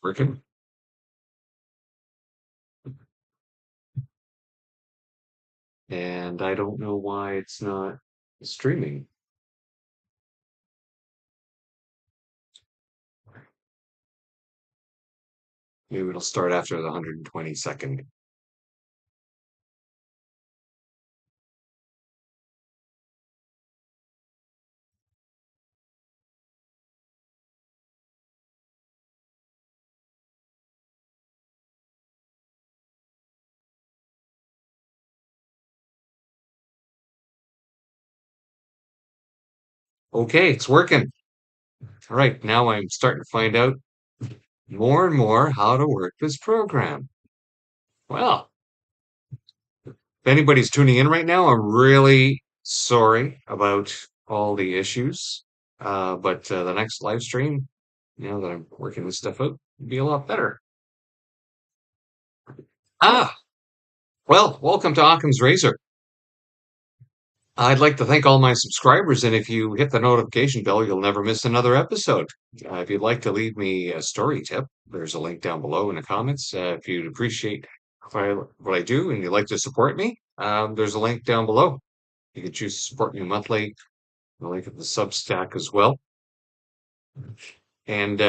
Working. And I don't know why it's not streaming. Maybe it'll start after the 120-second. Okay, it's working. All right, now I'm starting to find out more and more how to work this program. Well, if anybody's tuning in right now, I'm really sorry about all the issues. But the next live stream, that I'm working this stuff out, will be a lot better. Ah, well, welcome to Occam's Razor. I'd like to thank all my subscribers, and if you hit the notification bell, you'll never miss another episode. If you'd like to leave me a story tip, there's a link down below in the comments. If you'd appreciate what I do and you'd like to support me, there's a link down below. You can choose to support me monthly. The link at the Substack as well. And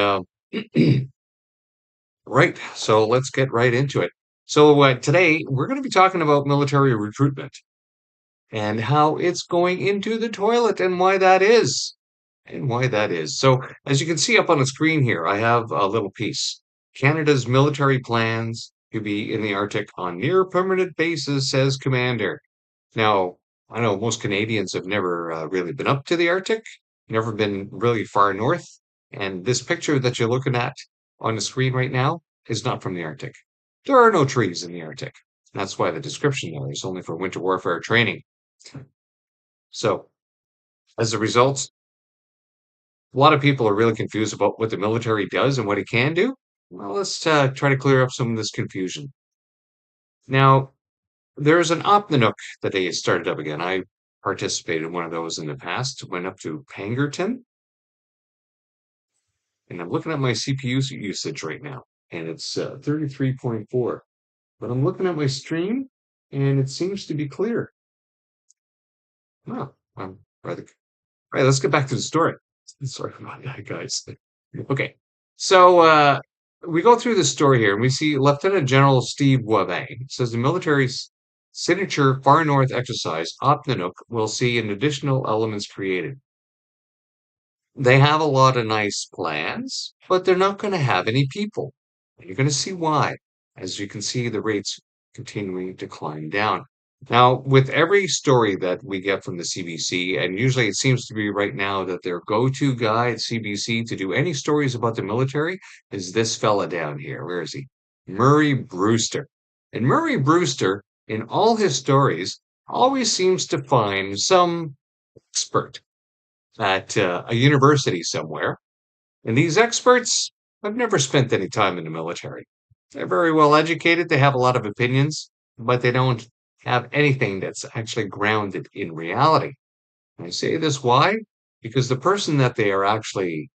right, so let's get right into it. So today we're going to be talking about military recruitment and how it's going into the toilet and why that is. So, as you can see up on the screen here, I have a little piece. Canada's military plans to be in the Arctic on near permanent basis, says Commander. Now, I know most Canadians have never really been up to the Arctic, never been really far north. And this picture that you're looking at on the screen right now is not from the Arctic. There are no trees in the Arctic. That's why the description there is only for winter warfare training. So, as a result, a lot of people are really confused about what the military does and what it can do. Well, let's try to clear up some of this confusion. Now, there's an Opnanook that they started up again. I participated in one of those in the past, went up to Pangerton, and I'm looking at my CPU usage right now, and it's 33.4. But I'm looking at my stream, and it seems to be clear. Oh, I'm rather. All right, let's get back to the story. Sorry about that, guys. Okay. So we go through the story here and we see Lieutenant General Steve Wabang says the military's signature Far North exercise, Opnanook, will see an additional elements created. They have a lot of nice plans, but they're not going to have any people. You're going to see why. As you can see, the rates continuing to climb down. Now, with every story that we get from the CBC, and usually it seems to be right now that their go-to guy at CBC to do any stories about the military is this fella down here. Where is he? Murray Brewster. And Murray Brewster, in all his stories, always seems to find some expert at a university somewhere. And these experts have never spent any time in the military. They're very well educated, they have a lot of opinions, but they don't have anything that's actually grounded in reality. And I say this why? Because the person that they are actually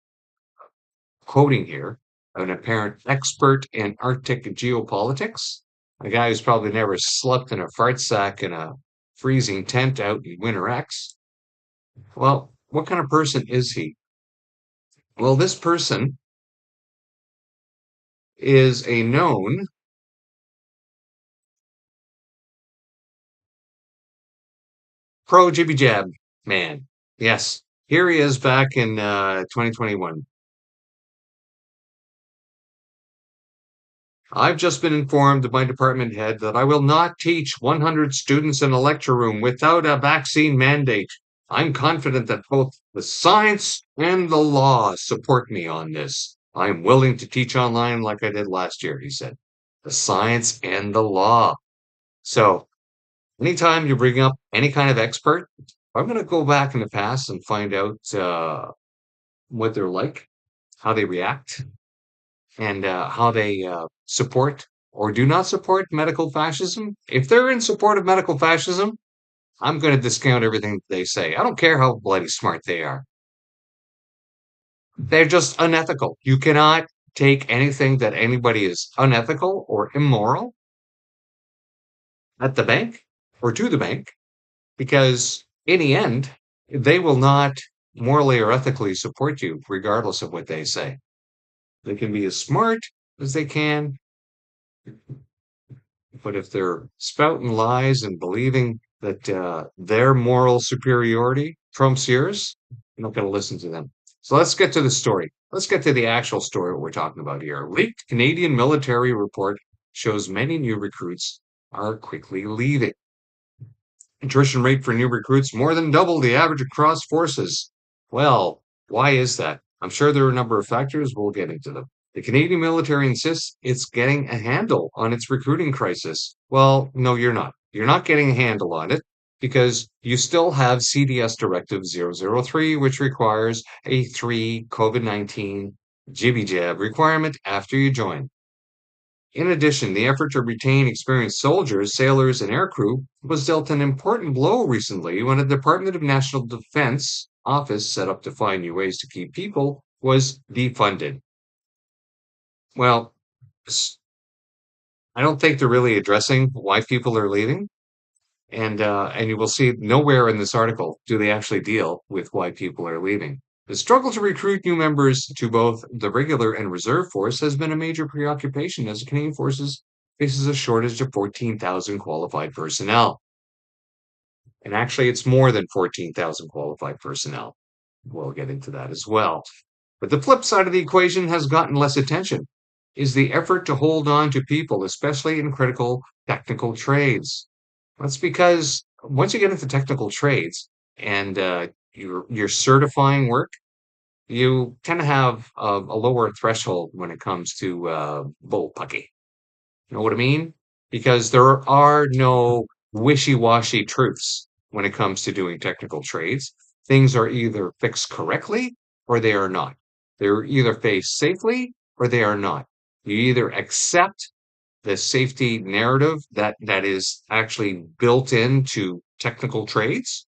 quoting here, an apparent expert in Arctic geopolitics, a guy who's probably never slept in a fart sack in a freezing tent out in Winter X. Well, what kind of person is he? Well, this person is a known pro jibby jab man. Yes, here he is back in 2021. I've just been informed by my department head that I will not teach 100 students in a lecture room without a vaccine mandate. I'm confident that both the science and the law support me on this. I'm willing to teach online like I did last year, he said. The science and the law. So anytime you bring up any kind of expert, I'm going to go back in the past and find out what they're like, how they react, and how they support or do not support medical fascism. If they're in support of medical fascism, I'm going to discount everything they say. I don't care how bloody smart they are. They're just unethical. You cannot take anything that anybody is unethical or immoral at the bank or to the bank, because in the end, they will not morally or ethically support you, regardless of what they say. They can be as smart as they can, but if they're spouting lies and believing that their moral superiority trumps yours, you're not going to listen to them. So let's get to the story. Let's get to the actual story, what we're talking about here. A leaked Canadian military report shows many new recruits are quickly leaving. Attrition rate for new recruits more than double the average across forces. Well, why is that? I'm sure there are a number of factors. We'll get into them. The Canadian military insists it's getting a handle on its recruiting crisis. Well, no, you're not. You're not getting a handle on it because you still have CDS Directive 003, which requires a 3 COVID-19 jibby jab requirement after you join. In addition, the effort to retain experienced soldiers, sailors, and aircrew was dealt an important blow recently when a Department of National Defense office set up to find new ways to keep people was defunded. Well, I don't think they're really addressing why people are leaving. And you will see nowhere in this article do they actually deal with why people are leaving. The struggle to recruit new members to both the regular and reserve force has been a major preoccupation as the Canadian Forces faces a shortage of 14,000 qualified personnel. And actually, it's more than 14,000 qualified personnel. We'll get into that as well. But the flip side of the equation has gotten less attention, is the effort to hold on to people, especially in critical technical trades. That's because once you get into technical trades and you're certifying work, you tend to have a lower threshold when it comes to bullpucky. You know what I mean? Because there are no wishy-washy truths when it comes to doing technical trades. Things are either fixed correctly or they are not. They're either faced safely or they are not. You either accept the safety narrative that is actually built into technical trades,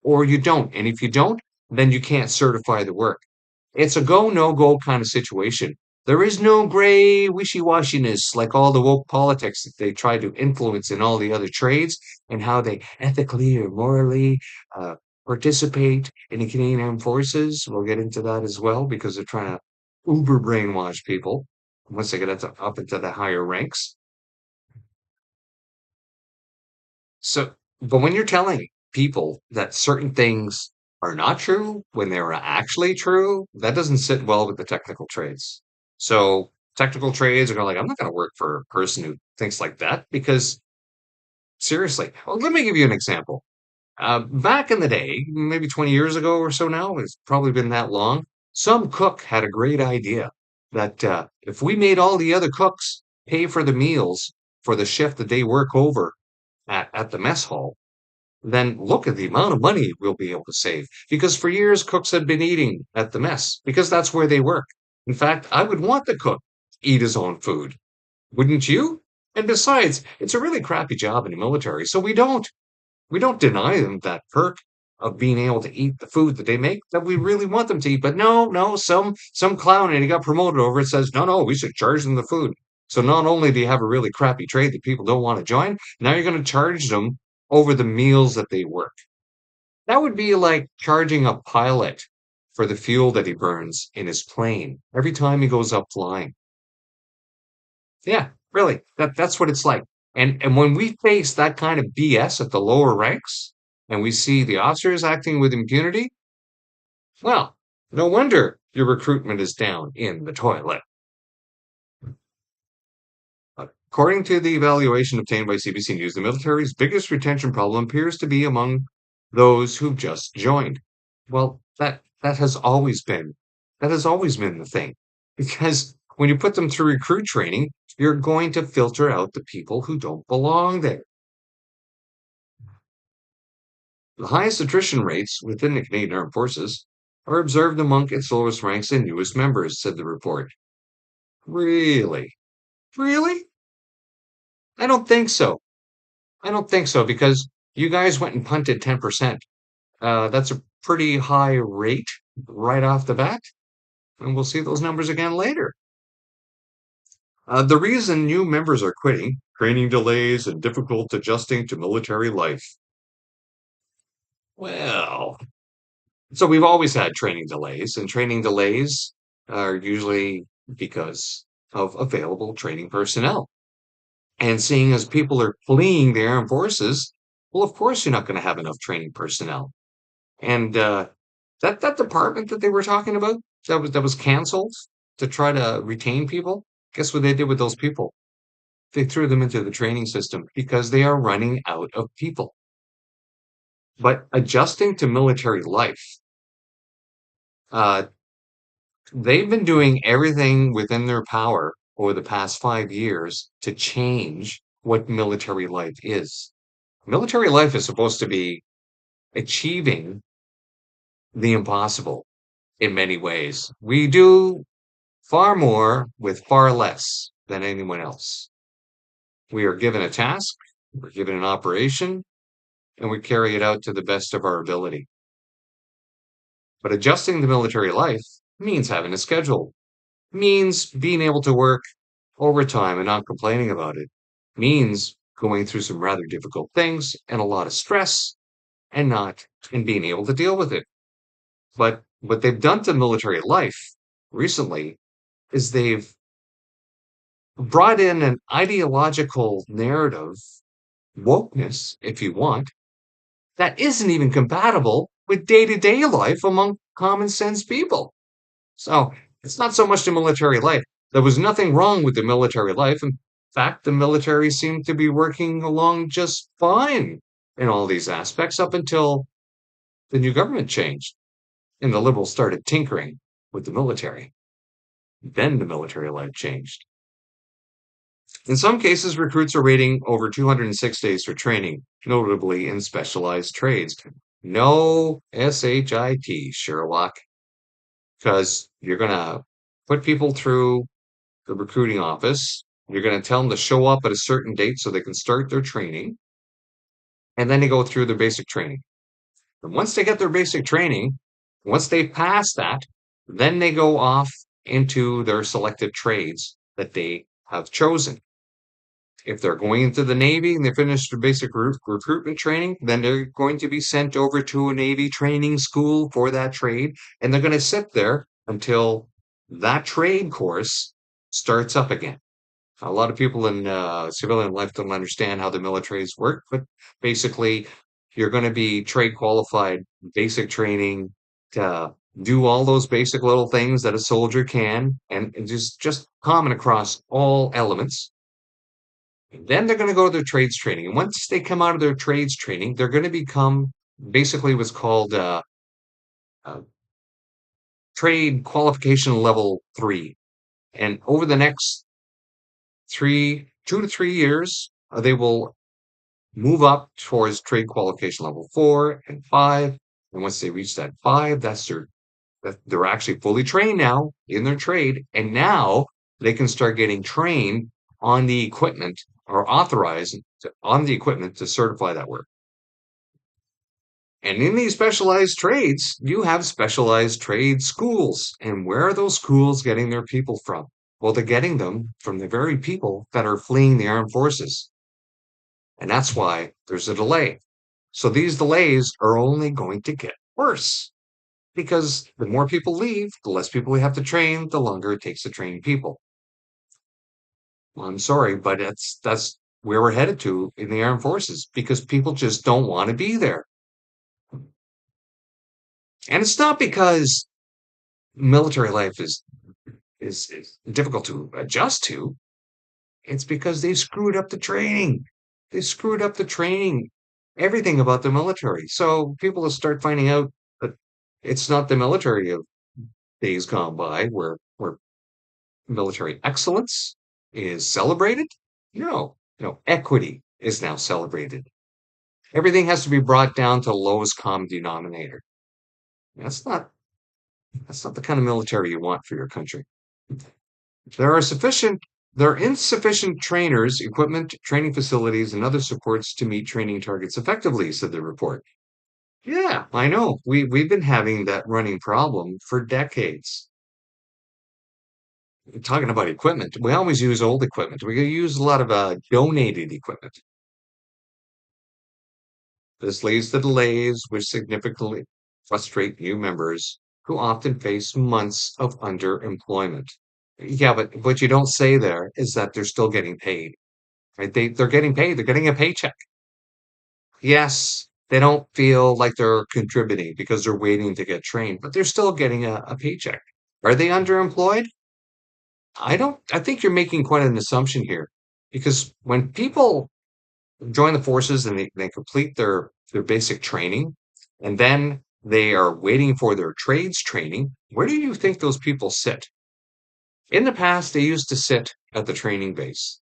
or you don't. And if you don't, then you can't certify the work. It's a go, no go kind of situation. There is no gray wishy-washiness like all the woke politics that they try to influence in all the other trades and how they ethically or morally uh, participate in the Canadian Armed Forces. We'll get into that as well because they're trying to uber brainwash people once they get up into the higher ranks. So, but when you're telling people that certain things are not true when they're actually true, that doesn't sit well with the technical trades. So, technical trades are going like, I'm not going to work for a person who thinks like that because seriously, well, let me give you an example. Back in the day, maybe 20 years ago or so now, it's probably been that long, some cook had a great idea that if we made all the other cooks pay for the meals for the shift that they work over at the mess hall, then look at the amount of money we'll be able to save. Because for years, cooks had been eating at the mess because that's where they work. In fact, I would want the cook to eat his own food. Wouldn't you? And besides, it's a really crappy job in the military, so we don't deny them that perk of being able to eat the food that they make that we really want them to eat. But no, some clown and he got promoted over it says, no, we should charge them the food. So not only do you have a really crappy trade that people don't want to join, now you're going to charge them over the meals that they work. That would be like charging a pilot for the fuel that he burns in his plane every time he goes up flying. Yeah, really. That's what it's like. And when we face that kind of BS at the lower ranks, and we see the officers acting with impunity, well, no wonder your recruitment is down in the toilet. According to the evaluation obtained by CBC News, the military's biggest retention problem appears to be among those who've just joined. Well, that has always been the thing. Because when you put them through recruit training, you're going to filter out the people who don't belong there. The highest attrition rates within the Canadian Armed Forces are observed among its lowest ranks and newest members, said the report. Really? Really? I don't think so. I don't think so because you guys went and punted 10%. That's a pretty high rate right off the bat. And we'll see those numbers again later. The reason new members are quitting, training delays and difficult adjusting to military life. Well, so we've always had training delays, and training delays are usually because of available training personnel. And seeing as people are fleeing the armed forces, well, of course you're not going to have enough training personnel. And that department that they were talking about that was canceled to try to retain people. Guess what they did with those people? They threw them into the training system because they are running out of people. But adjusting to military life, uh, they've been doing everything within their power over the past 5 years to change what military life is. Military life is supposed to be achieving the impossible in many ways. We do far more with far less than anyone else. We are given a task, we're given an operation, and we carry it out to the best of our ability. But adjusting to military life means having a schedule, means being able to work overtime and not complaining about it, means going through some rather difficult things and a lot of stress and being able to deal with it. But what they've done to military life recently is they've brought in an ideological narrative, wokeness, if you want, that isn't even compatible with day-to-day life among common sense people. So it's not so much the military life. There was nothing wrong with the military life. In fact, the military seemed to be working along just fine in all these aspects up until the new government changed and the liberals started tinkering with the military. Then the military life changed. In some cases, recruits are waiting over 206 days for training, notably in specialized trades. No SHIT, Sherlock, because you're going to put people through the recruiting office. You're going to tell them to show up at a certain date so they can start their training. And then they go through their basic training. And once they get their basic training, once they pass that, then they go off into their selected trades that they have chosen. If they're going into the Navy and they finish their basic recruitment training, then they're going to be sent over to a Navy training school for that trade. And they're going to sit there until that trade course starts up again. A lot of people in civilian life don't understand how the militaries work, but basically, you're going to be trade qualified, basic training to do all those basic little things that a soldier can, and just common across all elements. Then they're going to go to their trades training. And once they come out of their trades training, they're going to become basically what's called uh, trade qualification level 3. And over the next 2 to 3 years, they will move up towards trade qualification level 4 and 5. And once they reach that 5, they're actually fully trained now in their trade. And now they can start getting trained on the equipment or authorized on the equipment to certify that work. And in these specialized trades, you have specialized trade schools. And where are those schools getting their people from? Well, they're getting them from the very people that are fleeing the armed forces. And that's why there's a delay. So these delays are only going to get worse because the more people leave, the less people we have to train, the longer it takes to train people. Well, I'm sorry, but that's where we're headed to in the armed forces because people just don't want to be there. And it's not because military life is difficult to adjust to. It's because they screwed up the training. They screwed up the training, everything about the military. So people will start finding out that it's not the military of days gone by where military excellence is celebrated. No, no, equity is now celebrated. Everything has to be brought down to lowest common denominator. That's not that's not the kind of military you want for your country. There are sufficient there are insufficient trainers, equipment, training facilities, and other supports to meet training targets effectively, said the report. Yeah, I know. We've been having that running problem for decades. talking about equipment, we always use old equipment. We use a lot of donated equipment. This leads to delays, which significantly frustrate new members who often face months of underemployment. Yeah, but what you don't say there is that they're still getting paid, right? They're getting paid. They're getting a paycheck. Yes, they don't feel like they're contributing because they're waiting to get trained, but they're still getting a paycheck. Are they underemployed? I think you're making quite an assumption here because when people join the forces and they complete their basic training and then they are waiting for their trades training, where do you think those people sit? In the past, they used to sit at the training base.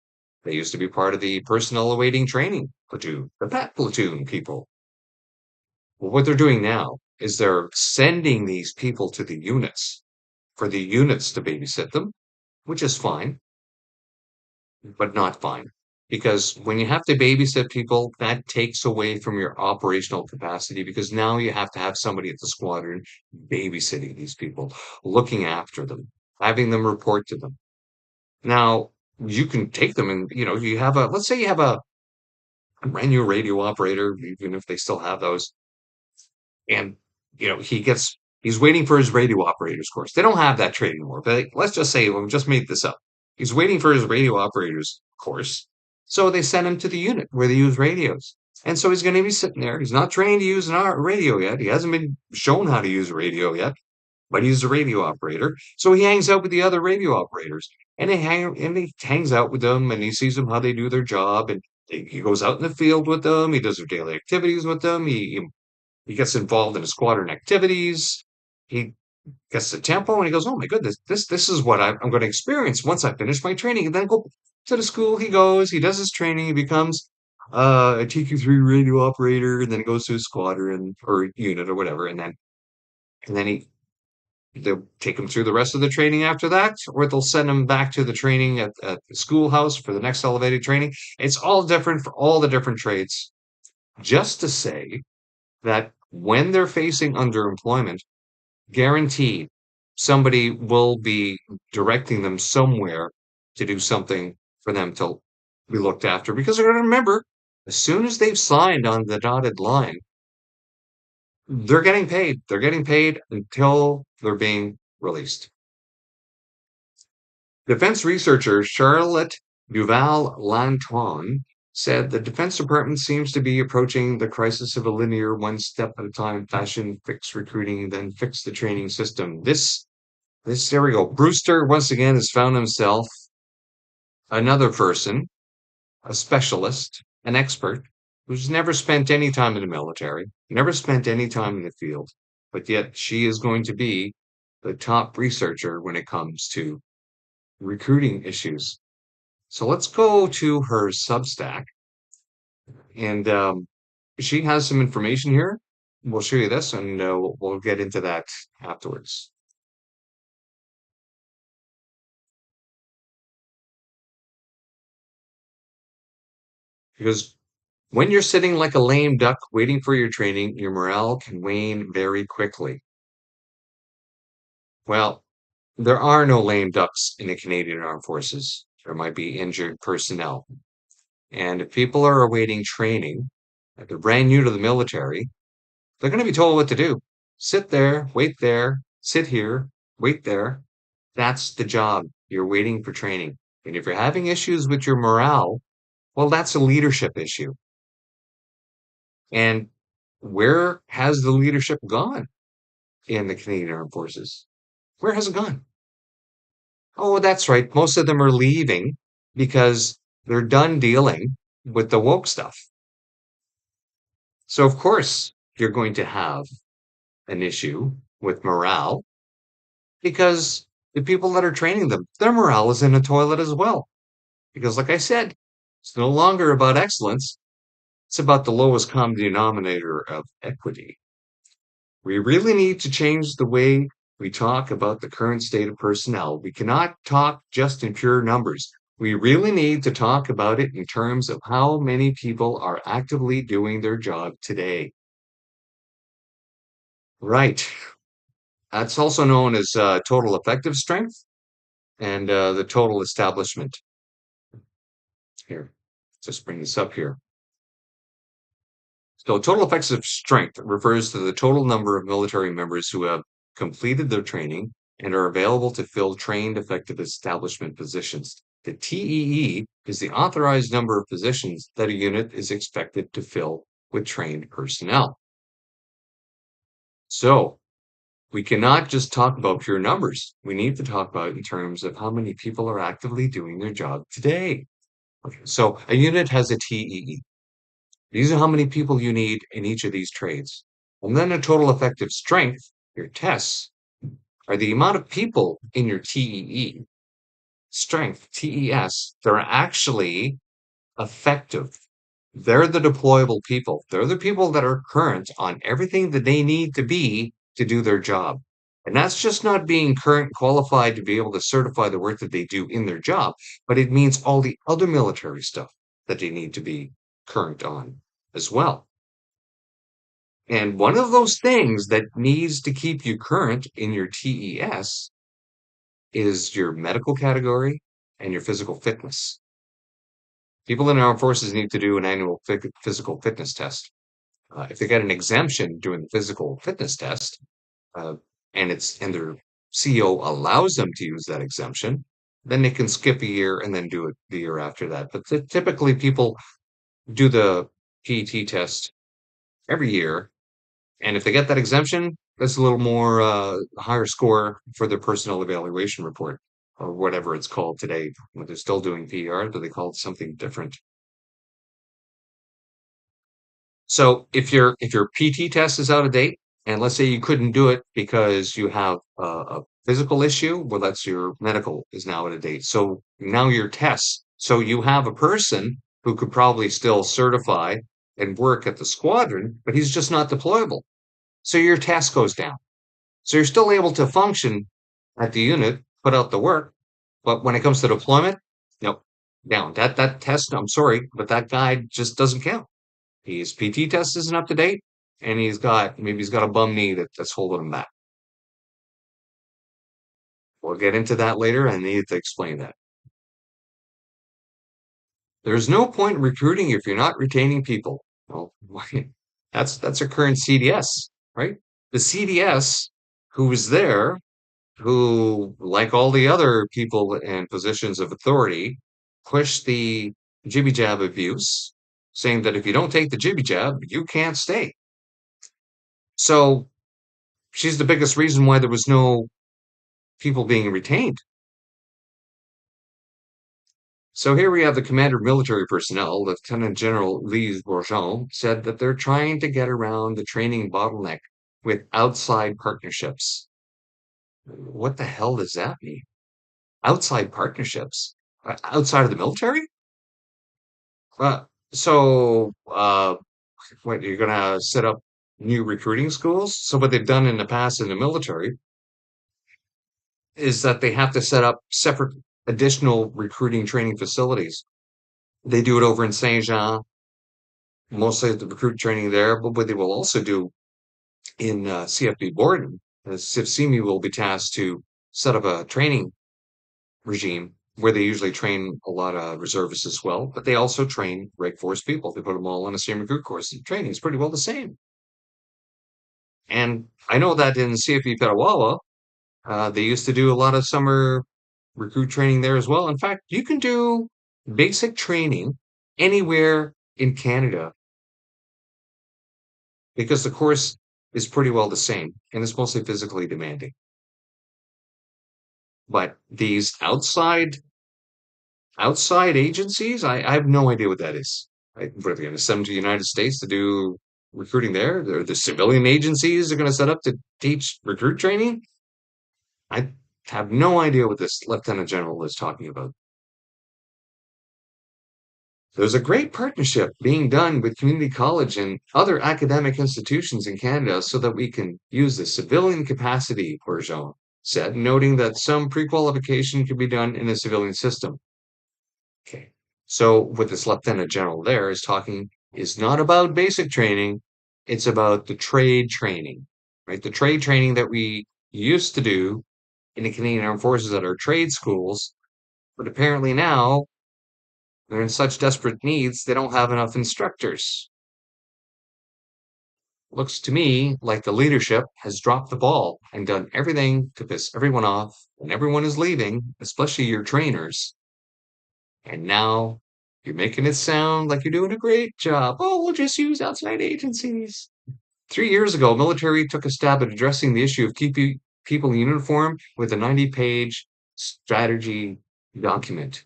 They used to be part of the personnel awaiting training platoon, the PAT platoon people. Well, what they're doing now is they're sending these people to the units for the units to babysit them, which is fine, but not fine. Because when you have to babysit people, that takes away from your operational capacity because now you have to have somebody at the squadron babysitting these people, looking after them, having them report to them. Now, you can take them and, you have let's say you have a brand new radio operator, even if they still have those, and he's waiting for his radio operators course. They don't have that trade anymore, but let's just say we just made this up. He's waiting for his radio operators course, so they send him to the unit where they use radios. And so he's going to be sitting there. He's not trained to use an radio yet. He hasn't been shown how to use a radio yet, but he's a radio operator. So he hangs out with the other radio operators, and he hangs out with them, and he sees them how they do their job, and he goes out in the field with them. He does their daily activities with them. He gets involved in squadron activities. He gets the tempo and he goes, "Oh my goodness, this is what I'm going to experience once I finish my training." And then go to the school. He goes, he does his training, he becomes a TQ3 radio operator, and then he goes to his squadron or unit or whatever, and then they'll take him through the rest of the training after that, or they'll send him back to the training at the schoolhouse for the next elevated training. It's all different for all the different trades. Just to say that when they're facing underemployment, guaranteed somebody will be directing them somewhere to do something for them to be looked after because they're going to remember as soon as they've signed on the dotted line, they're getting paid. They're getting paid until they're being released. Defense researcher Charlotte Duval-Lanton said the Defense Department seems to be approaching the crisis of a linear, one step at a time fashion, fix recruiting, then fix the training system. There we go. Brewster once again has found himself another person, a specialist, an expert, who's never spent any time in the military, never spent any time in the field, but yet she is going to be the top researcher when it comes to recruiting issues. So let's go to her Substack, and she has some information here. We'll show you this, and we'll get into that afterwards. Because when you're sitting like a lame duck waiting for your training, your morale can wane very quickly. Well, there are no lame ducks in the Canadian Armed Forces. There might be injured personnel. And if people are awaiting training, if they're brand new to the military, they're going to be told what to do. Sit there, sit here, wait there. That's the job. You're waiting for training. And if you're having issues with your morale, well, that's a leadership issue. And where has the leadership gone in the Canadian Armed Forces? Where has it gone? Oh, that's right. Most of them are leaving because they're done dealing with the woke stuff. So, of course, you're going to have an issue with morale because the people that are training them, their morale is in the toilet as well. Because, like I said, it's no longer about excellence, it's about the lowest common denominator of equity. We really need to change the way we talk about the current state of personnel. We cannot talk just in pure numbers. We really need to talk about it in terms of how many people are actively doing their job today. Right. That's also known as total effective strength. and the total establishment. Here, just bring this up here. So total effective strength refers to the total number of military members who have completed their training and are available to fill trained effective establishment positions. The TEE is the authorized number of positions that a unit is expected to fill with trained personnel. So we cannot just talk about pure numbers. We need to talk about it in terms of how many people are actively doing their job today. Okay, so a unit has a TEE. These are how many people you need in each of these trades. And then a total effective strength, your tests, are the amount of people in your TEE, strength, TES, that are actually effective. They're the deployable people. They're the people that are current on everything that they need to be to do their job. And that's just not being current qualified to be able to certify the work that they do in their job, but it means all the other military stuff that they need to be current on as well. And one of those things that needs to keep you current in your TES is your medical category and your physical fitness. People in the armed forces need to do an annual physical fitness test. If they get an exemption doing the physical fitness test, uh, and their CO allows them to use that exemption, then they can skip a year and then do it the year after that. But typically, people do the PET test every year, and if they get that exemption, that's a little more higher score for their personnel evaluation report or whatever it's called today. They're still doing PER, but they call it something different. So if your PT test is out of date, and let's say you couldn't do it because you have a physical issue, well, that's your medical is now out of date. So now your tests. So you have a person who could probably still certify and work at the squadron, but he's just not deployable. So your test goes down. So you're still able to function at the unit, put out the work, but when it comes to deployment, nope, down. That test, I'm sorry, but that guy just doesn't count. His PT test isn't up to date, and maybe he's got a bum knee that's holding him back. We'll get into that later. I need to explain that. There's no point in recruiting if you're not retaining people. Well, that's our current CDS, right? The CDS who is there, who, like all the other people in positions of authority, push the jibby jab abuse, saying that if you don't take the jibby jab, you can't stay. So she's the biggest reason why there was no people being retained. So here we have the commander of military personnel, Lieutenant General Lee Bourgeon, said that they're trying to get around the training bottleneck with outside partnerships. What the hell does that mean? Outside partnerships? Outside of the military? Uh, so, what, you're going to set up new recruiting schools? So what they've done in the past in the military is that they have to set up separate additional recruiting training facilities. They do it over in Saint Jean, mostly the recruit training there, but what they will also do in CFB Borden, CFCME will be tasked to set up a training regime where they usually train a lot of reservists as well, but they also train Reg Force people. They put them all on the same recruit course. The training is pretty well the same. And I know that in CFB Petawawa, they used to do a lot of summer recruit training there as well. In fact, you can do basic training anywhere in Canada because the course is pretty well the same and it's mostly physically demanding. But these outside agencies, I have no idea what that is. What are they going to send them to the United States to do recruiting there? The civilian agencies are going to set up to teach recruit training? I have no idea what this Lieutenant General is talking about. There's a great partnership being done with community college and other academic institutions in Canada so that we can use the civilian capacity, Bourgeon said, noting that some pre-qualification can be done in a civilian system. Okay. So what this Lieutenant General there is talking is not about basic training, it's about the trade training, right? The trade training that we used to do in the Canadian Armed Forces that are trade schools, but apparently now they're in such desperate needs they don't have enough instructors. Looks to me like the leadership has dropped the ball and done everything to piss everyone off, and everyone is leaving, especially your trainers. And now you're making it sound like you're doing a great job. Oh, we'll just use outside agencies. 3 years ago, military took a stab at addressing the issue of keeping people in uniform with a 90-page strategy document.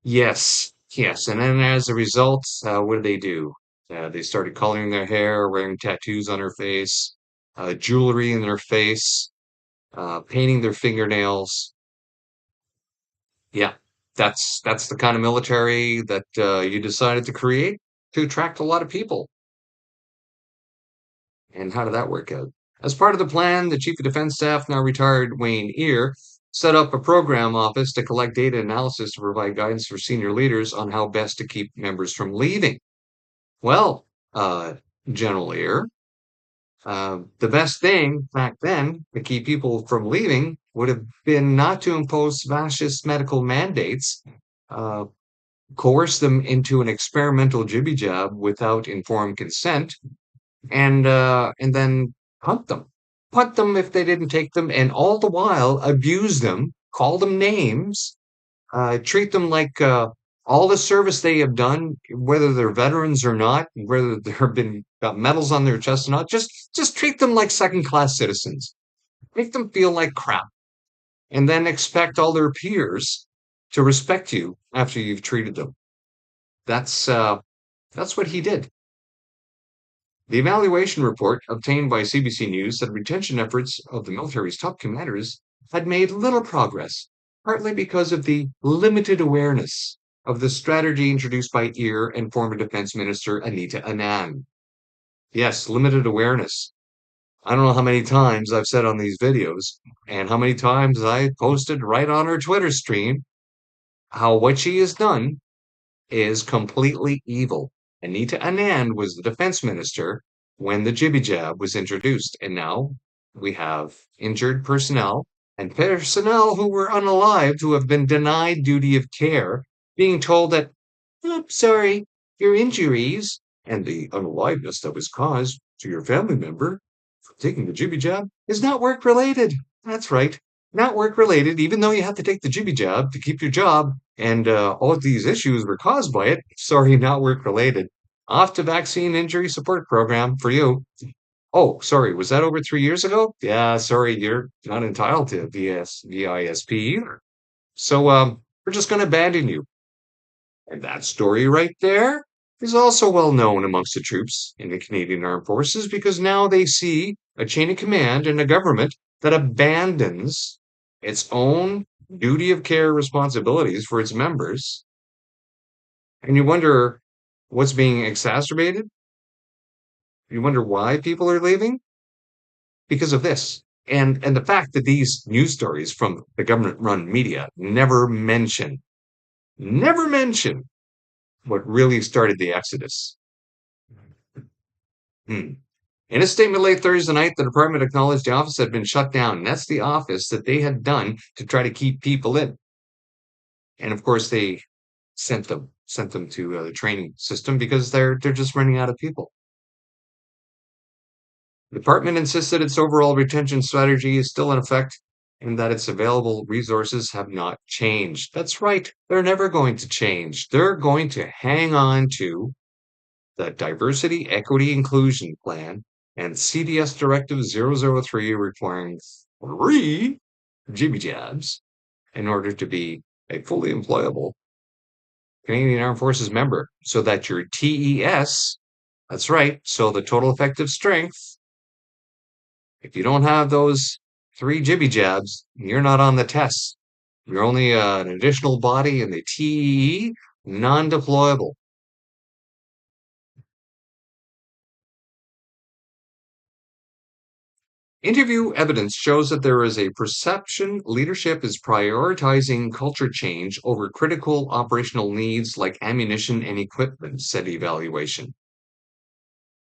Yes, yes. And then as a result, what did they do? They started coloring their hair, wearing tattoos on their face, jewelry in their face, painting their fingernails. Yeah, that's the kind of military that you decided to create to attract a lot of people. And how did that work out? As part of the plan, the Chief of Defense Staff, now retired Wayne Ear, set up a program office to collect data analysis to provide guidance for senior leaders on how best to keep members from leaving. Well, uh, General Ear, the best thing back then to keep people from leaving would have been not to impose fascist medical mandates, uh, coerce them into an experimental jibby jab without informed consent, and then punt them. Punt them if they didn't take them, and all the while abuse them, call them names, treat them like all the service they have done, whether they're veterans or not, whether they've been got medals on their chest or not, just treat them like second-class citizens. Make them feel like crap, and then expect all their peers to respect you after you've treated them. That's what he did. The evaluation report obtained by CBC News said retention efforts of the military's top commanders had made little progress, partly because of the limited awareness of the strategy introduced by Ear and former Defense Minister Anita Anand. Yes, limited awareness. I don't know how many times I've said on these videos and how many times I posted right on her Twitter stream how what she has done is completely evil. Anita Anand was the defense minister when the jibby jab was introduced, and now we have injured personnel and personnel who were unalived who have been denied duty of care, being told that, oh, sorry, your injuries and the unaliveness that was caused to your family member for taking the jibby jab is not work related. That's right. Not work related, even though you have to take the jibby jab to keep your job, and all of these issues were caused by it. Sorry, not work related. Off to vaccine injury support program for you. Oh, sorry, was that over 3 years ago? Yeah, sorry, you're not entitled to VISP either. So we're just going to abandon you. And that story right there is also well known amongst the troops in the Canadian Armed Forces because now they see a chain of command and a government that abandons its own duty of care responsibilities for its members. And you wonder what's being exacerbated? You wonder why people are leaving? Because of this. And the fact that these news stories from the government run media never mention what really started the exodus. Hmm. In a statement late Thursday night, the department acknowledged the office had been shut down. And that's the office that they had done to try to keep people in. And of course, they sent them to the training system because they're just running out of people. The department insisted its overall retention strategy is still in effect and that its available resources have not changed. That's right. They're never going to change. They're going to hang on to the Diversity, Equity, Inclusion Plan and CDS Directive 003 requiring 3 jibby jabs in order to be a fully employable Canadian Armed Forces member so that your TES, that's right, so the total effective strength, if you don't have those 3 jibby jabs, you're not on the test. You're only an additional body in the TEE, non-deployable. Interview evidence shows that there is a perception leadership is prioritizing culture change over critical operational needs like ammunition and equipment, said evaluation.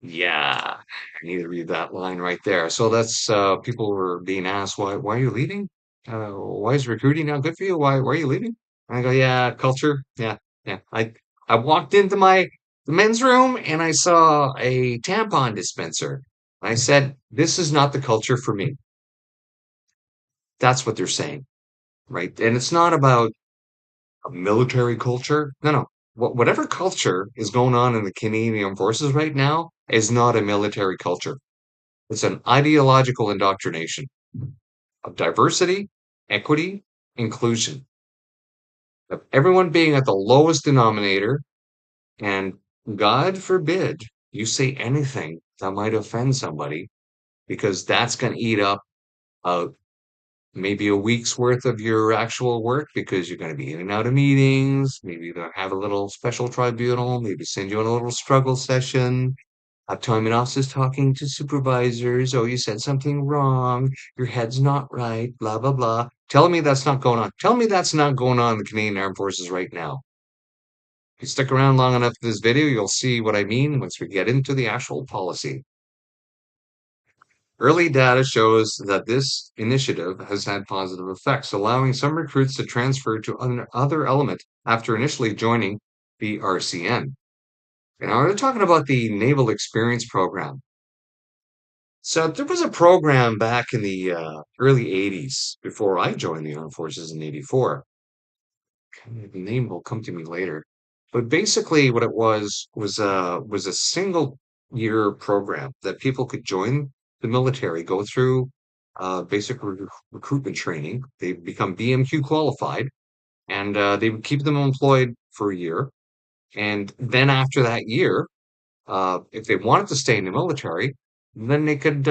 Yeah, I need to read that line right there. So that's people were being asked, why are you leaving? Why is recruiting not good for you? Why are you leaving? And I go, yeah, culture. Yeah, yeah. I walked into the men's room and I saw a tampon dispenser. I said, this is not the culture for me. That's what they're saying, right? And it's not about a military culture. No, no. Whatever culture is going on in the Canadian Forces right now is not a military culture. It's an ideological indoctrination of diversity, equity, inclusion, of everyone being at the lowest denominator. And God forbid you say anything that might offend somebody, because that's going to eat up uh, maybe a week's worth of your actual work, because you're going to be in and out of meetings. Maybe they'll have a little special tribunal, maybe send you on a little struggle session. Time in office talking to supervisors. Oh, you said something wrong. Your head's not right. Blah, blah, blah. Tell me that's not going on. Tell me that's not going on in the Canadian Armed Forces right now. If you stick around long enough for this video, you'll see what I mean once we get into the actual policy. Early data shows that this initiative has had positive effects, allowing some recruits to transfer to other element after initially joining the RCN. And now we're talking about the Naval Experience Program. So there was a program back in the early 80s before I joined the armed forces in 84. The name will come to me later. But basically what it was a single year program that people could join the military, go through basic recruitment training. They become BMQ qualified, and they would keep them employed for a year. And then after that year, if they wanted to stay in the military, then they could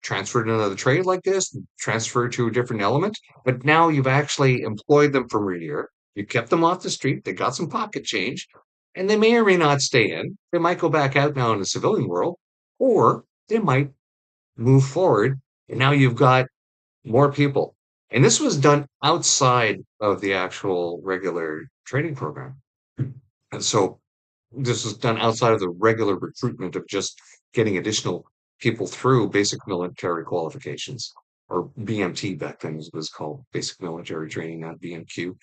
transfer to another trade like this, transfer to a different element. But now you've actually employed them for a year. You kept them off the street. They got some pocket change, and they may or may not stay in. They might go back out now in the civilian world, or they might move forward. And now you've got more people. And this was done outside of the actual regular training program. And so this was done outside of the regular recruitment of just getting additional people through basic military qualifications, or BMT back then was called basic military training, not BMQ.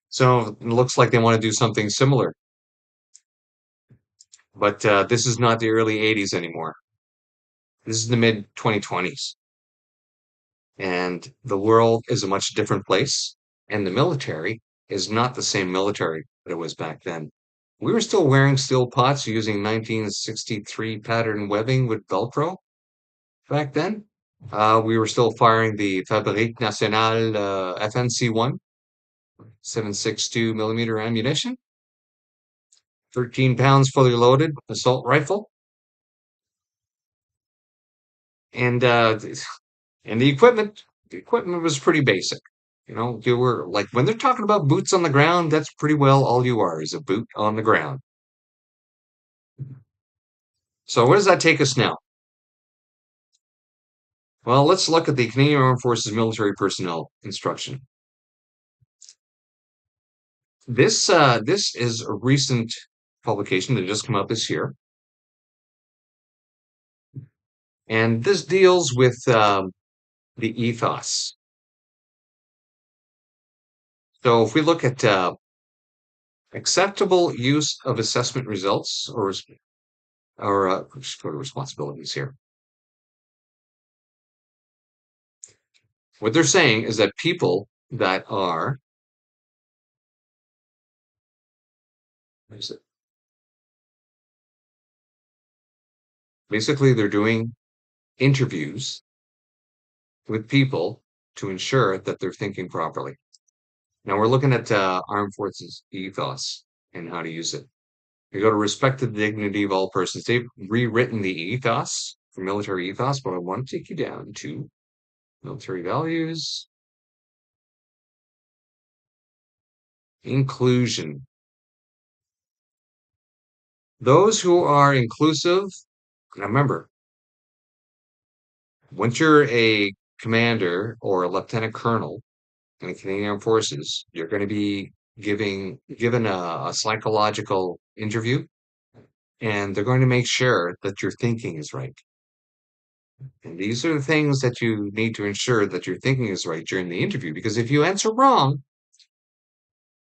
So it looks like they want to do something similar, but this is not the early 80s anymore. This is the mid 2020s, and the world is a much different place, and the military is not the same military that it was back then. We were still wearing steel pots using 1963 pattern webbing with Velcro back then. We were still firing the Fabrique Nationale FNC-1 7.62 millimeter ammunition, 13 pounds fully loaded assault rifle, and and the equipment was pretty basic. You know, you were like, when they're talking about boots on the ground, that's pretty well all you are, is a boot on the ground. So where does that take us now? Well, let's look at the Canadian Armed Forces military personnel instruction. This is a recent publication that just came out this year, and this deals with the ethos. So if we look at acceptable use of assessment results, or just go to responsibilities here. What they're saying is that people that are, what is it? Basically, they're doing interviews with people to ensure that they're thinking properly. Now we're looking at armed forces ethos and how to use it. You go to respect the dignity of all persons. They've rewritten the ethos for military ethos, but I want to take you down to military values, inclusion. Those who are inclusive, now remember, once you're a commander or a lieutenant colonel in the Canadian Armed Forces, you're going to be given a psychological interview, and they're going to make sure that your thinking is right. And these are the things that you need to ensure that your thinking is right during the interview, because if you answer wrong,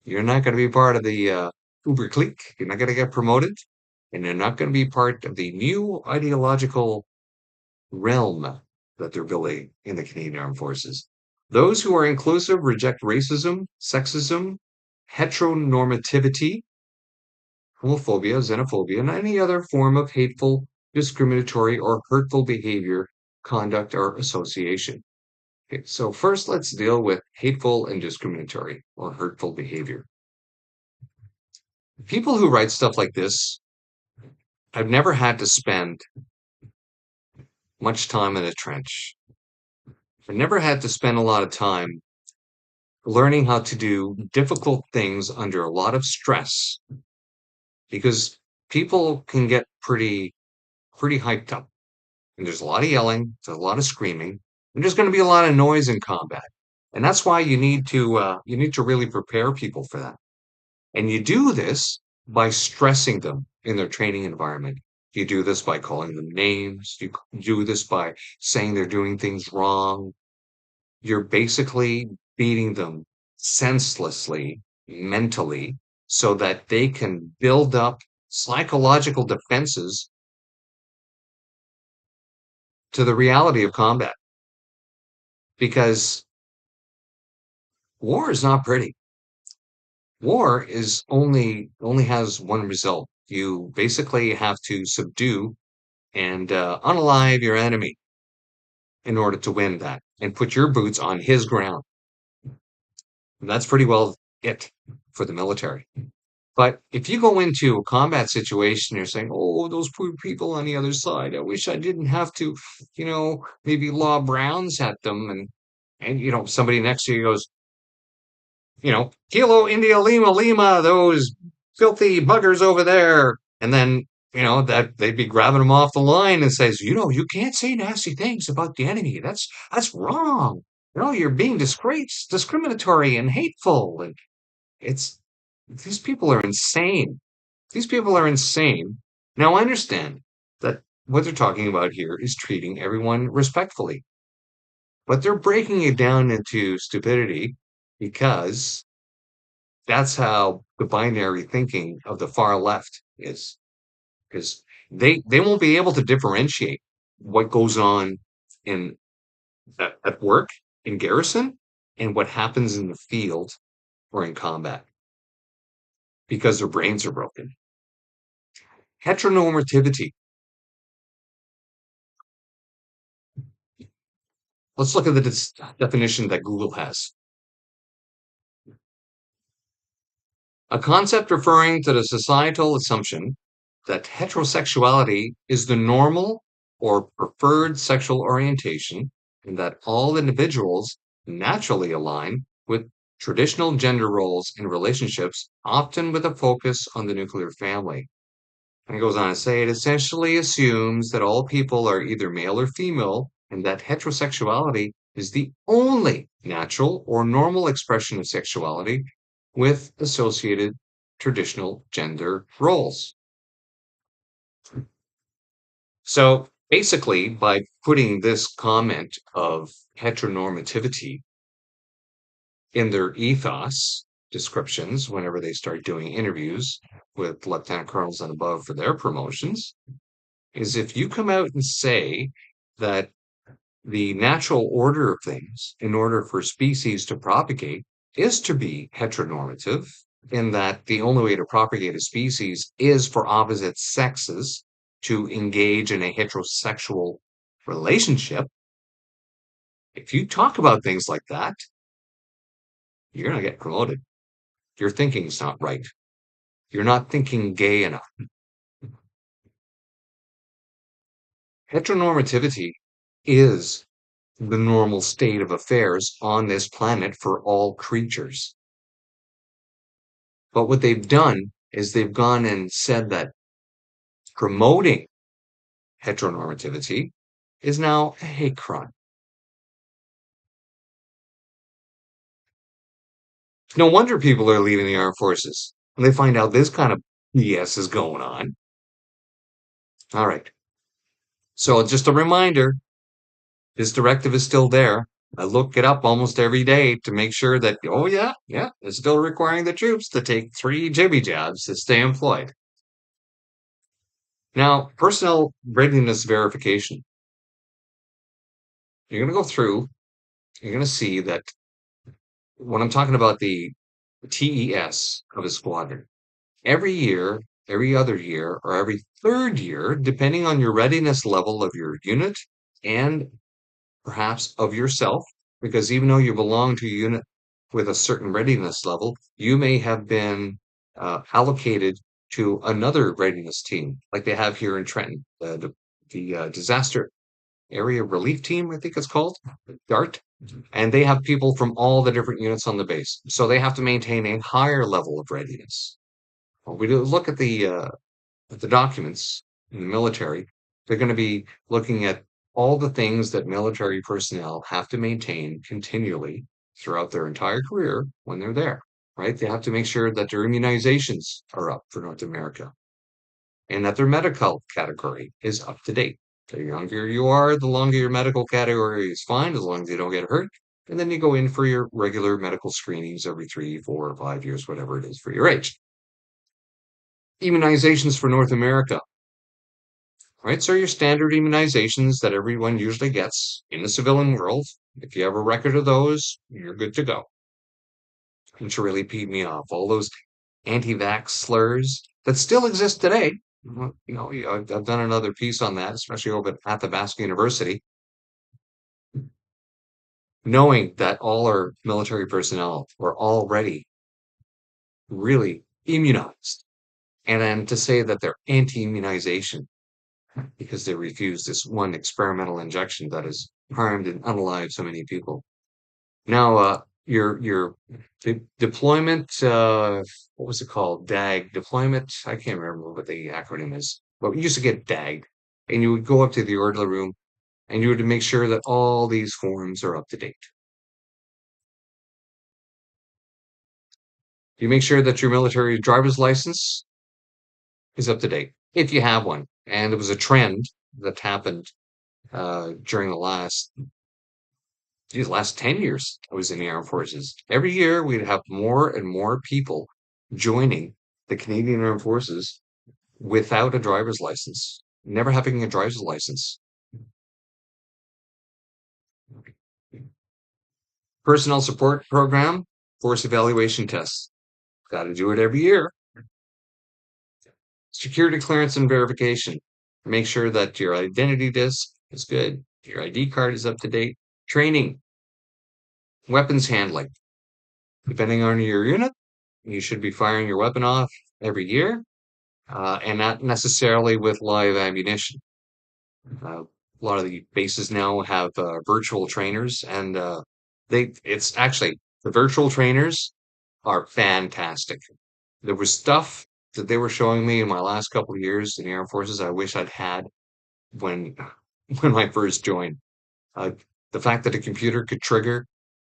you're not going to be part of the Uber clique. You're not going to get promoted, and you're not going to be part of the new ideological realm that they're building in the Canadian Armed Forces. Those who are inclusive reject racism, sexism, heteronormativity, homophobia, xenophobia, and any other form of hateful, discriminatory, or hurtful behavior, conduct, or association. Okay, so first let's deal with hateful and discriminatory or hurtful behavior. People who write stuff like this, I've never had to spend much time in a trench. I've never had to spend a lot of time learning how to do difficult things under a lot of stress because people can get pretty hyped up. And there's a lot of yelling, there's a lot of screaming, and there's going to be a lot of noise in combat. And that's why you need to really prepare people for that. And you do this by stressing them in their training environment. You do this by calling them names. You do this by saying they're doing things wrong. You're basically beating them senselessly, mentally, so that they can build up psychological defenses to the reality of combat. Because war is not pretty. War is only has one result. You basically have to subdue and unalive your enemy in order to win that and put your boots on his ground. And that's pretty well it for the military. But if you go into a combat situation, you're saying, oh, those poor people on the other side, I wish I didn't have to, maybe lob rounds at them. And somebody next to you goes, Kilo India Lima Lima, those filthy buggers over there. And then, that they'd be grabbing them off the line and says, you can't say nasty things about the enemy. That's wrong. You're being discriminatory and hateful. And it's, these people are insane. These people are insane. Now, I understand that what they're talking about here is treating everyone respectfully, but they're breaking it down into stupidity because that's how the binary thinking of the far left is. Because they won't be able to differentiate what goes on in at work in garrison and what happens in the field or in combat because their brains are broken. Heteronormativity. Let's look at the definition that Google has. A concept referring to the societal assumption that heterosexuality is the normal or preferred sexual orientation and that all individuals naturally align with traditional gender roles in relationships, often with a focus on the nuclear family. And it goes on to say it essentially assumes that all people are either male or female and that heterosexuality is the only natural or normal expression of sexuality with associated traditional gender roles. So basically, by putting this comment of heteronormativity in their ethos descriptions whenever they start doing interviews with lieutenant colonels and above for their promotions, is if you come out and say that the natural order of things in order for species to propagate is to be heteronormative, in that the only way to propagate a species is for opposite sexes to engage in a heterosexual relationship. If you talk about things like that, you're going to get promoted. Your thinking's not right. You're not thinking gay enough. Heteronormativity is the normal state of affairs on this planet for all creatures. But what they've done is they've gone and said that promoting heteronormativity is now a hate crime. No wonder people are leaving the armed forces when they find out this kind of BS is going on. All right. So just a reminder, this directive is still there. I look it up almost every day to make sure that, oh yeah, yeah, it's still requiring the troops to take 3 jibby jabs to stay employed. Now, personnel readiness verification. You're going to go through, you're going to see that when I'm talking about the TES of a squadron, every year, every other year, or every third year, depending on your readiness level of your unit and perhaps of yourself, because even though you belong to a unit with a certain readiness level, you may have been allocated to another readiness team, like they have here in Trenton, the disaster area relief team, I think it's called, DART, and they have people from all the different units on the base. So they have to maintain a higher level of readiness. When we look at the documents in the military, they're going to be looking at all the things that military personnel have to maintain continually throughout their entire career when they're there, right? They have to make sure that their immunizations are up for North America and that their medical category is up to date. The younger you are, the longer your medical category is fine, as long as you don't get hurt. And then you go in for your regular medical screenings every 3, 4, or 5 years, whatever it is for your age. Immunizations for North America, right? So your standard immunizations that everyone usually gets in the civilian world. If you have a record of those, you're good to go. Which really peed me off. All those anti-vax slurs that still exist today. I've done another piece on that, especially over at Athabasca University, knowing that all our military personnel were already really immunized. And then to say that they're anti-immunization because they refused this one experimental injection that has harmed and unalived so many people. Now, your deployment, what was it called? DAG deployment. I can't remember what the acronym is, but we used to get DAG, and you would go up to the orderly room, and you would make sure that all these forms are up to date. You make sure that your military driver's license is up to date if you have one. And it was a trend that happened during the last 10 years I was in the armed forces. Every year we'd have more and more people joining the Canadian Armed Forces without a driver's license, never having a driver's license. Personnel support program, force evaluation tests. Got to do it every year. Security clearance and verification. Make sure that your identity disc is good, your ID card is up to date. Training, weapons handling. Depending on your unit, you should be firing your weapon off every year, and not necessarily with live ammunition. A lot of the bases now have virtual trainers, and it's actually the virtual trainers are fantastic. There was stuff that they were showing me in my last couple of years in the armed forces I wish I'd had when when I first joined. Uh, the fact that a computer could trigger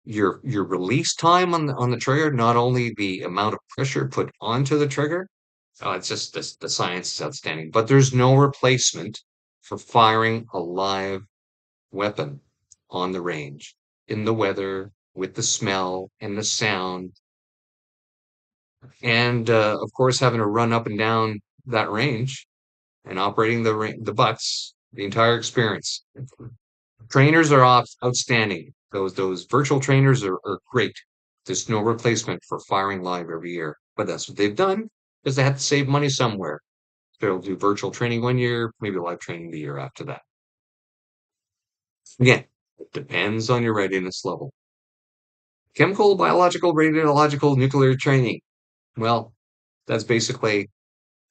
your release time on the trigger, not only the amount of pressure put onto the trigger. Oh, it's just the science is outstanding. But there's no replacement for firing a live weapon on the range, in the weather, with the smell and the sound, and of course having to run up and down that range and operating the butts, the entire experience. Trainers are outstanding. Those virtual trainers are great. There's no replacement for firing live every year. But that's what they've done because they have to save money somewhere. They'll do virtual training one year, maybe live training the year after that. Again, it depends on your readiness level. Chemical, biological, radiological, nuclear training. Well, that's basically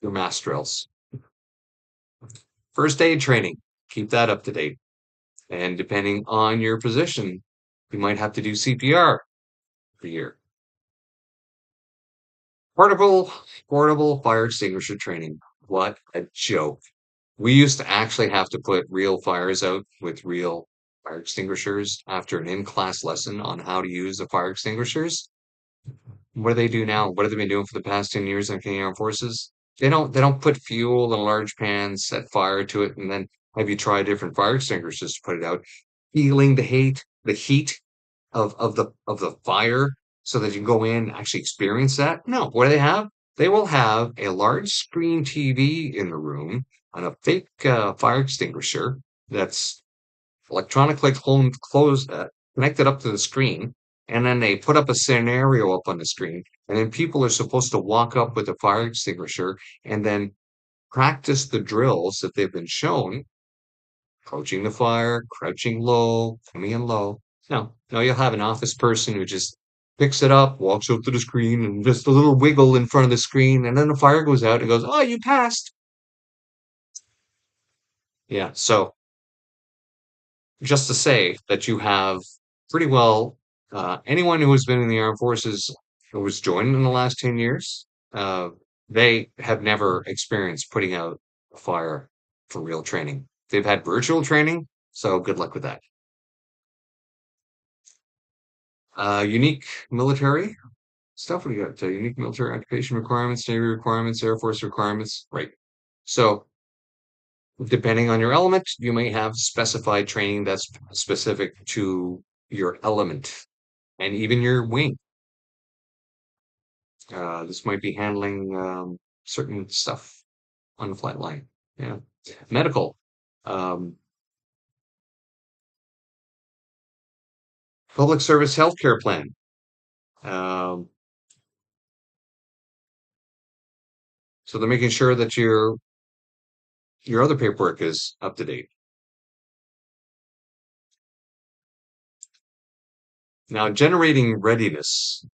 your mass drills. First aid training, keep that up to date. And depending on your position, you might have to do CPR per year. Portable fire extinguisher training. What a joke. We used to actually have to put real fires out with real fire extinguishers after an in-class lesson on how to use the fire extinguishers. What do they do now? What have they been doing for the past 10 years in Canadian Armed Forces? They don't put fuel in large pans, set fire to it, and then have you try different fire extinguishers to put it out, feeling the heat of the fire so that you can go in and actually experience that. No, what do they have? They will have a large screen TV in the room on a fake fire extinguisher that's electronically connected up to the screen, and then they put up a scenario up on the screen, and then people are supposed to walk up with a fire extinguisher and then practice the drills that they've been shown, approaching the fire, crouching low, coming in low. No, you'll have an office person who just picks it up, walks up to the screen, and just a little wiggle in front of the screen, and then the fire goes out and goes, "Oh, you passed." Yeah, so just to say that you have pretty well anyone who has been in the armed forces who was joined in the last 10 years, uh, they have never experienced putting out a fire for real training. They've had virtual training, so good luck with that. Unique military stuff. We got unique military occupation requirements, Navy requirements, Air Force requirements. Right. So depending on your element, you may have specified training that's specific to your element and even your wing. This might be handling certain stuff on the flight line. Yeah. Medical, um, public service healthcare plan. Um, so they're making sure that your other paperwork is up to date. Now, generating readiness.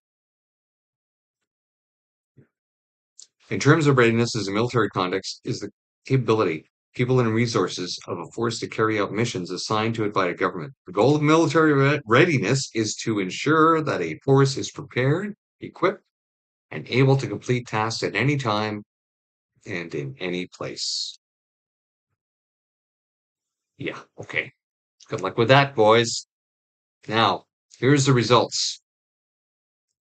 In terms of readiness as a military context, is the capability, people, and resources of a force to carry out missions assigned to it by a government. The goal of military readiness is to ensure that a force is prepared, equipped, and able to complete tasks at any time and in any place. Yeah, okay. Good luck with that, boys. Now, here's the results.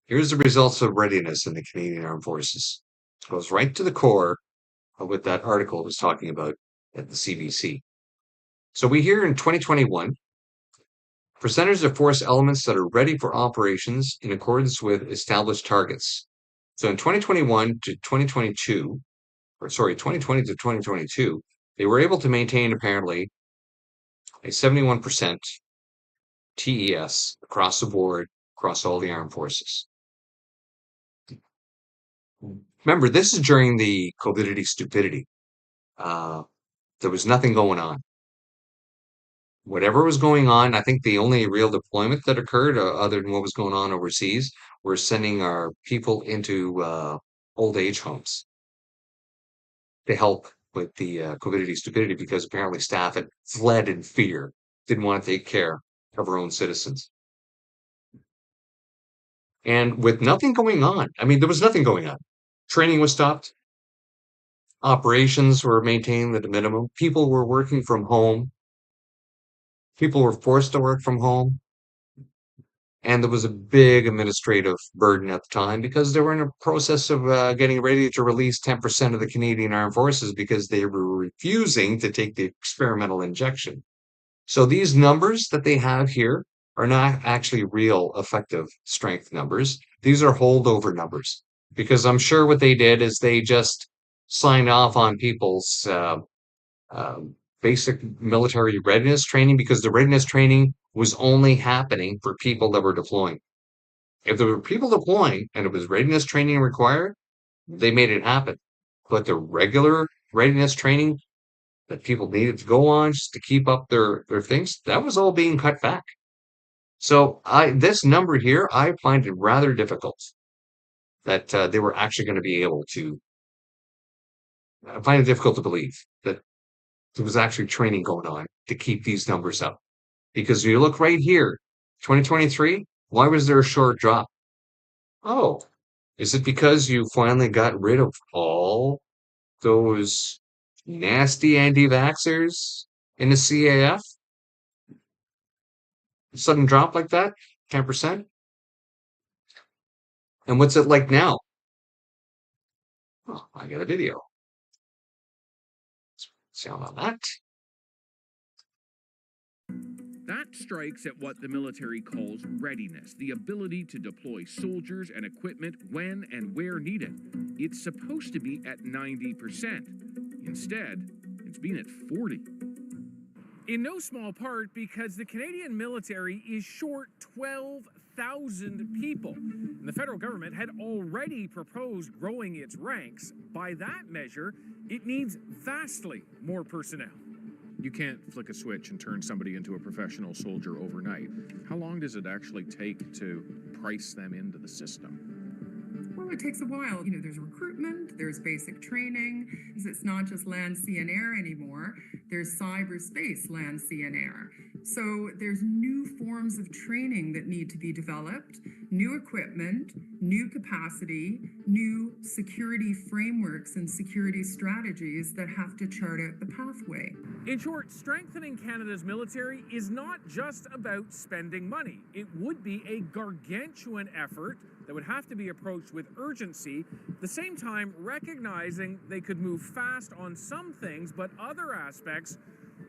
Here's the results of readiness in the Canadian Armed Forces. It goes right to the core of what that article was talking about at the CBC. So we hear in 2021, percentage of force elements that are ready for operations in accordance with established targets. So in 2021 to 2022, or sorry, 2020 to 2022, they were able to maintain apparently a 71% TES across the board, across all the armed forces. Remember, this is during the COVIDity stupidity. Uh, there was nothing going on. Whatever was going on, I think the only real deployment that occurred, other than what was going on overseas, were sending our people into old age homes to help with the COVIDity stupidity because apparently staff had fled in fear, didn't want to take care of our own citizens. And with nothing going on, I mean, there was nothing going on. Training was stopped. Operations were maintained at a minimum. People were working from home. People were forced to work from home. And there was a big administrative burden at the time because they were in a process of getting ready to release 10% of the Canadian Armed Forces because they were refusing to take the experimental injection. So these numbers that they have here are not actually real effective strength numbers. These are holdover numbers because I'm sure what they did is they just signed off on people's basic military readiness training because the readiness training was only happening for people that were deploying. If there were people deploying and it was readiness training required, they made it happen. But the regular readiness training that people needed to go on just to keep up their things, that was all being cut back. So this number here, I find it rather difficult that they were actually going to be able to. I find it difficult to believe that there was actually training going on to keep these numbers up. Because you look right here, 2023, why was there a short drop? Oh, is it because you finally got rid of all those nasty anti-vaxxers in the CAF? Sudden drop like that? 10%? And what's it like now? Oh, I got a video. Sound on that? That strikes at what the military calls readiness, the ability to deploy soldiers and equipment when and where needed. It's supposed to be at 90%. Instead, it's been at 40%. In no small part because the Canadian military is short 12,000 people. And the federal government had already proposed growing its ranks. By that measure, it needs vastly more personnel. You can't flick a switch and turn somebody into a professional soldier overnight. How long does it actually take to price them into the system? Well, it takes a while. There's recruitment, there's basic training. It's not just land, sea, and air anymore. There's cyberspace, land, sea, and air. So there's new forms of training that need to be developed, new equipment, new capacity, new security frameworks and security strategies that have to chart out the pathway. In short, strengthening Canada's military is not just about spending money. It would be a gargantuan effort that would have to be approached with urgency, at the same time recognizing they could move fast on some things, but other aspects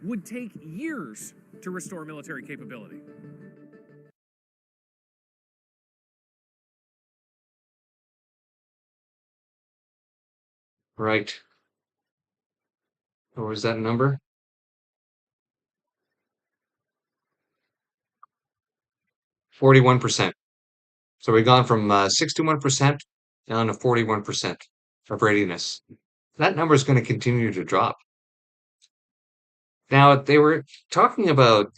would take years to restore military capability. Right. What was that number? 41%. So we've gone from 61% down to 41% of readiness. That number is going to continue to drop. Now, they were talking about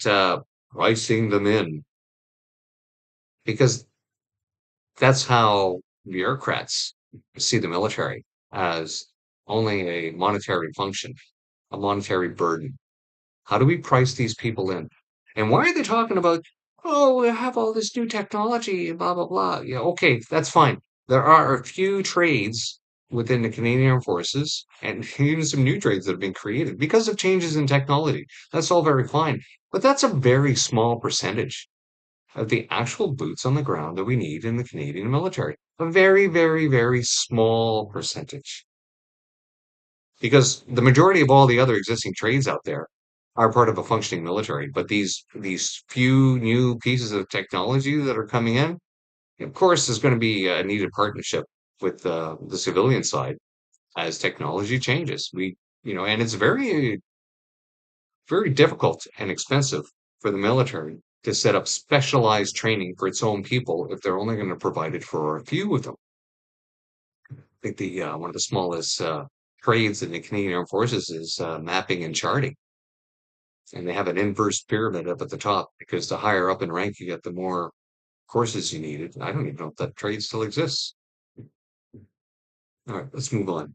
pricing them in because that's how bureaucrats see the military, as only a monetary function, a monetary burden. How do we price these people in? And why are they talking about, oh, we have all this new technology and blah, blah, blah? Yeah, okay, that's fine. There are a few trades within the Canadian Armed Forces and even some new trades that have been created because of changes in technology. That's all very fine. But that's a very small percentage of the actual boots on the ground that we need in the Canadian military. A very, very, very small percentage. Because the majority of all the other existing trades out there are part of a functioning military. But these few new pieces of technology that are coming in, of course, there's going to be a needed partnership with the civilian side as technology changes. And it's very, very difficult and expensive for the military to set up specialized training for its own people if they're only going to provide it for a few of them. I think the one of the smallest trades in the Canadian Armed Forces is mapping and charting. And they have an inverse pyramid up at the top because the higher up in rank you get, the more courses you needed. I don't even know if that trade still exists. All right, let's move on.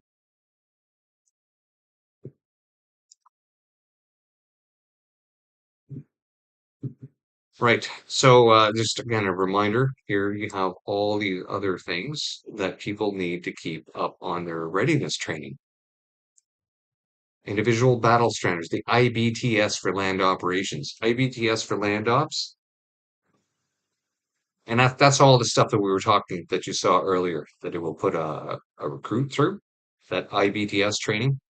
Right. So just again, a reminder here, you have all the other things that people need to keep up on their readiness training. Individual battle standards, the IBTS for land operations. IBTS for land ops. And that's all the stuff that we were talking that you saw earlier, that it will put a recruit through, that IBTS training.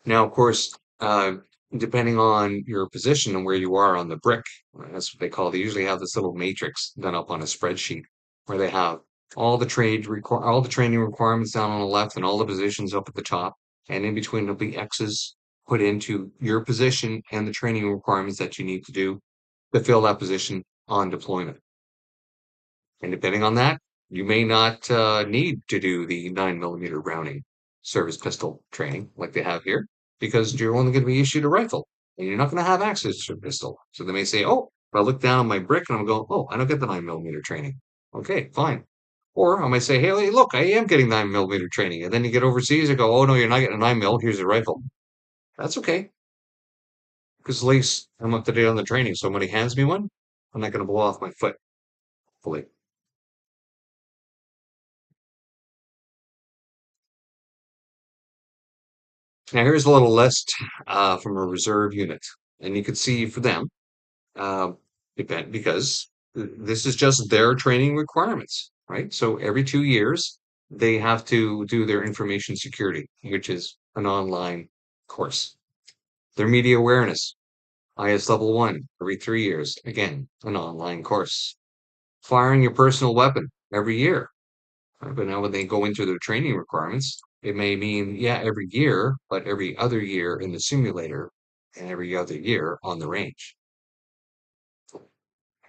Now, of course, depending on your position and where you are on the brick, that's what they call. They usually have this little matrix done up on a spreadsheet where they have all the all the training requirements down on the left and all the positions up at the top, and in between there'll be X's put into your position and the training requirements that you need to do to fill that position on deployment. And depending on that, you may not need to do the 9mm Browning service pistol training like they have here, because you're only going to be issued a rifle and you're not going to have access to a pistol. So they may say, oh, if I look down on my brick and I'm going, oh, I don't get the 9mm training. Okay, fine. Or I might say, hey, look, I am getting 9mm training. And then you get overseas and go, oh, no, you're not getting a 9mm. Here's a rifle. That's okay. Because at least I'm up to date on the training. So when he hands me one, I'm not going to blow off my foot, hopefully. Now here's a little list from a reserve unit, and you can see for them, uh, because this is just their training requirements, right? So every 2 years they have to do their information security, which is an online course. Their media awareness, IS level 1, every 3 years, again, an online course. Firing your personal weapon every year. But now when they go into their training requirements, it may mean, yeah, every year, but every other year in the simulator and every other year on the range.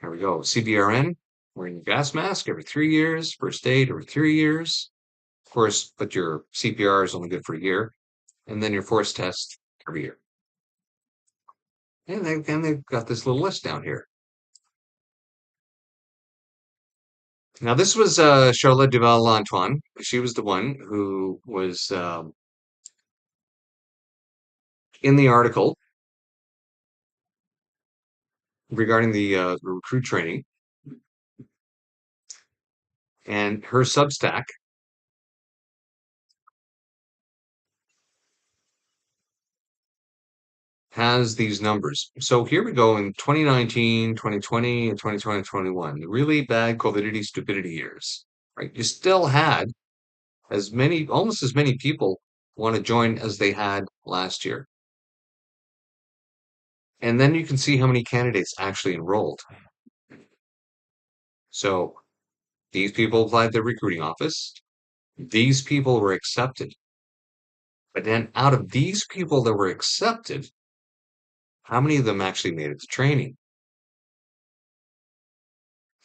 Here we go. CBRN, wearing your gas mask every 3 years, first aid every 3 years. Of course, but your CPR is only good for a year. And then your force test every year. And they've got this little list down here. Now, this was Charlotte Duval Antoine. She was the one who was in the article regarding the recruit training. And her Substack has these numbers. So here we go in 2019, 2020, and 2020, 2021, the really bad COVIDity stupidity years, right? You still had almost as many people want to join as they had last year. And then you can see how many candidates actually enrolled. So these people applied to the recruiting office. These people were accepted. But then out of these people that were accepted, how many of them actually made it to training?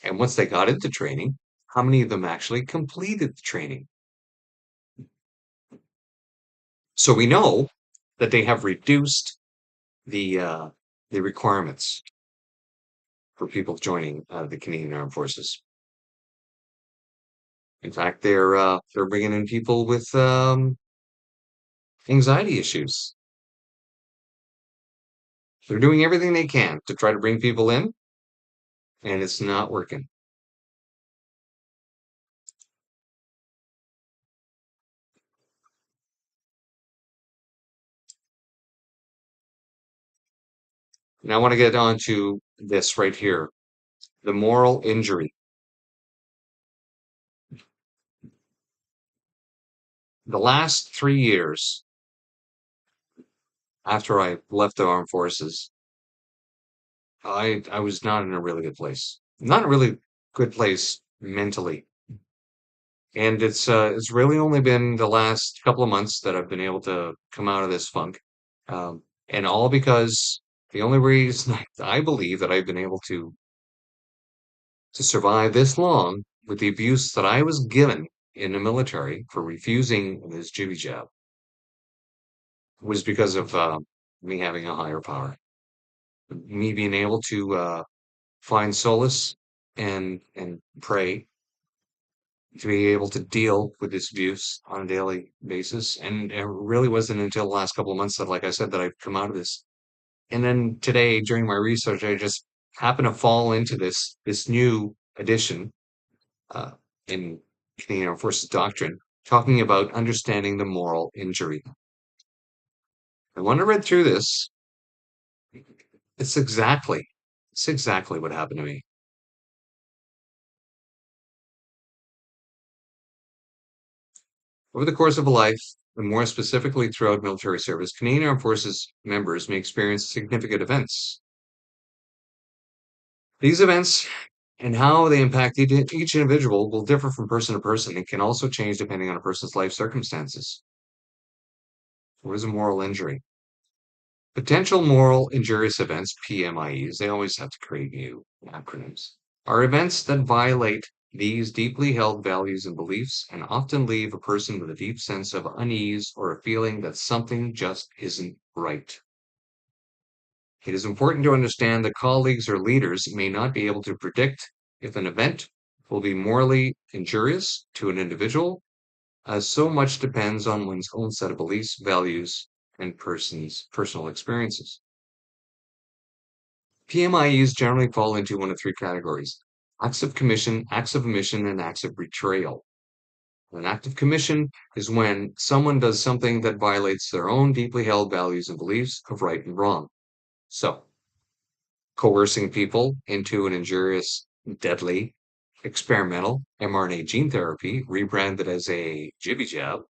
And once they got into training, how many of them actually completed the training? So we know that they have reduced the requirements for people joining the Canadian Armed Forces. In fact, they're bringing in people with anxiety issues. They're doing everything they can to try to bring people in, and it's not working. Now I want to get on to this right here, the moral injury. The last 3 years after I left the armed forces, I was not in a really good place. Not a really good place mentally. And it's really only been the last couple of months that I've been able to come out of this funk. And all because the only reason I believe that I've been able to survive this long with the abuse that I was given in the military for refusing this jibby jab was because of me having a higher power, me being able to find solace and pray to be able to deal with this abuse on a daily basis. And it really wasn't until the last couple of months that, like I said, that I've come out of this. And then today, during my research, I just happened to fall into this new edition uh, in Canadian Armed Forces doctrine, talking about understanding the moral injury. And when I read through this, it's exactly what happened to me. Over the course of a life, and more specifically throughout military service, Canadian Armed Forces members may experience significant events. These events and how they impact each individual will differ from person to person and can also change depending on a person's life circumstances. What is a moral injury? Potential moral injurious events, PMIEs, they always have to create new acronyms, are events that violate these deeply held values and beliefs and often leave a person with a deep sense of unease or a feeling that something just isn't right. It is important to understand that colleagues or leaders may not be able to predict if an event will be morally injurious to an individual, as so much depends on one's own set of beliefs, values, and person's personal experiences. PMIEs generally fall into one of three categories: acts of commission, acts of omission, and acts of betrayal. An act of commission is when someone does something that violates their own deeply held values and beliefs of right and wrong. So, coercing people into an injurious, deadly, experimental mRNA gene therapy, rebranded as a jibby jab,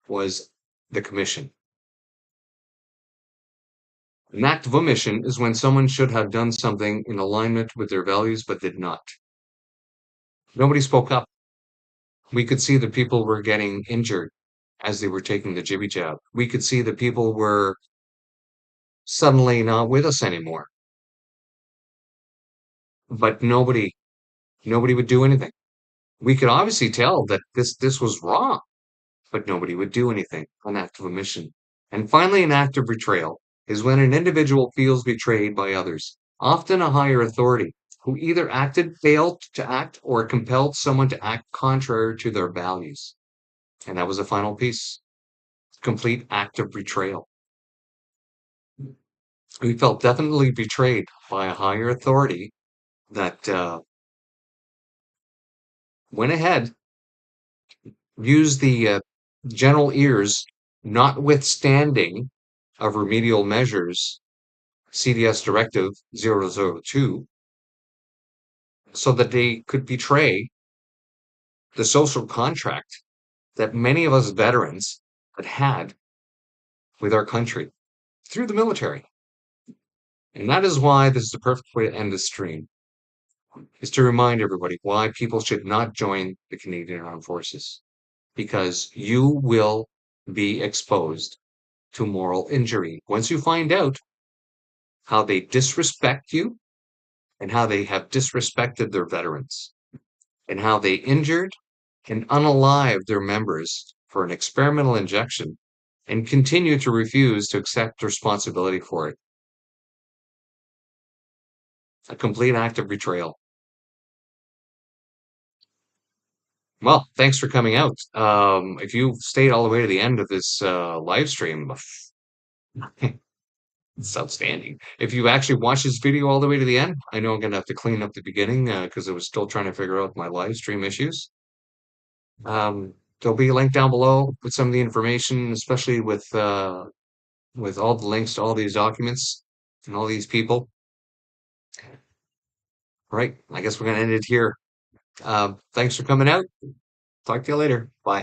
was the commission. An act of omission is when someone should have done something in alignment with their values but did not. Nobody spoke up. We could see that people were getting injured as they were taking the jibby jab. We could see that people were suddenly not with us anymore. But nobody would do anything. We could obviously tell that this was wrong, but nobody would do anything. An act of omission. And finally, an act of betrayal is when an individual feels betrayed by others, often a higher authority, who either failed to act, or compelled someone to act contrary to their values. And that was the final piece. Complete act of betrayal. We felt definitely betrayed by a higher authority that went ahead, used the general ears, notwithstanding of remedial measures, CDS Directive 002, so that they could betray the social contract that many of us veterans had with our country through the military. And that is why this is the perfect way to end this stream, is to remind everybody why people should not join the Canadian Armed Forces. Because you will be exposed to moral injury once you find out how they disrespect you and how they have disrespected their veterans and how they injured and unalived their members for an experimental injection and continue to refuse to accept responsibility for it. A complete act of betrayal. Well, thanks for coming out. If you stayed all the way to the end of this live stream, it's outstanding. If you actually watch this video all the way to the end, I know I'm gonna have to clean up the beginning because I was still trying to figure out my live stream issues. There'll be a link down below with some of the information, especially with all the links to all these documents and all these people. All right, I guess we're gonna end it here. Thanks for coming out. Talk to you later. Bye.